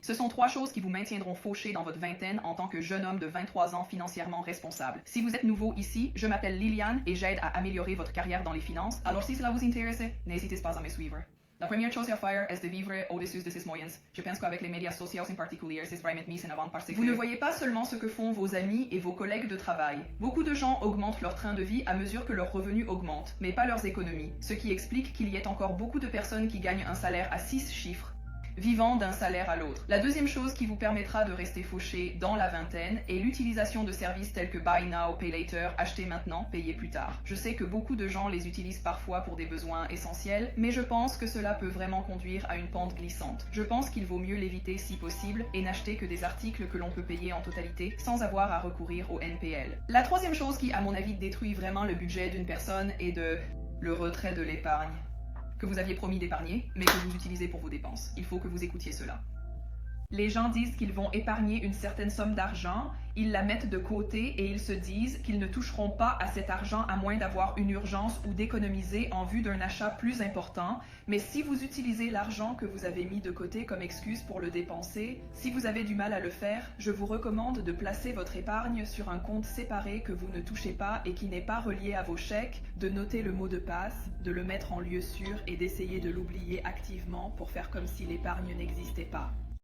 Ce sont 3 choses qui vous maintiendront fauché dans votre vingtaine en tant que jeune homme de 23 ans financièrement responsable. Si vous êtes nouveau ici, je m'appelle Liliane et j'aide à améliorer votre carrière dans les finances. Alors si cela vous intéresse, n'hésitez pas à me suivre. La première chose à faire est de vivre au-dessus de ces moyens. Je pense qu'avec les médias sociaux en particulier, c'est vraiment mis en avant parce que vous ne voyez pas seulement ce que font vos amis et vos collègues de travail. Beaucoup de gens augmentent leur train de vie à mesure que leurs revenus augmentent, mais pas leurs économies. Ce qui explique qu'il y ait encore beaucoup de personnes qui gagnent un salaire à 6 chiffres, vivant d'un salaire à l'autre. La deuxième chose qui vous permettra de rester fauché dans la vingtaine est l'utilisation de services tels que Buy Now, Pay Later, acheter maintenant, payer plus tard. Je sais que beaucoup de gens les utilisent parfois pour des besoins essentiels, mais je pense que cela peut vraiment conduire à une pente glissante. Je pense qu'il vaut mieux l'éviter si possible et n'acheter que des articles que l'on peut payer en totalité sans avoir à recourir au NPL. La troisième chose qui, à mon avis, détruit vraiment le budget d'une personne est le retrait de l'épargne que vous aviez promis d'épargner, mais que vous utilisez pour vos dépenses. Il faut que vous écoutiez cela. Les gens disent qu'ils vont épargner une certaine somme d'argent, ils la mettent de côté et ils se disent qu'ils ne toucheront pas à cet argent à moins d'avoir une urgence ou d'économiser en vue d'un achat plus important. Mais si vous utilisez l'argent que vous avez mis de côté comme excuse pour le dépenser, si vous avez du mal à le faire, je vous recommande de placer votre épargne sur un compte séparé que vous ne touchez pas et qui n'est pas relié à vos chèques, de noter le mot de passe, de le mettre en lieu sûr et d'essayer de l'oublier activement pour faire comme si l'épargne n'existait pas.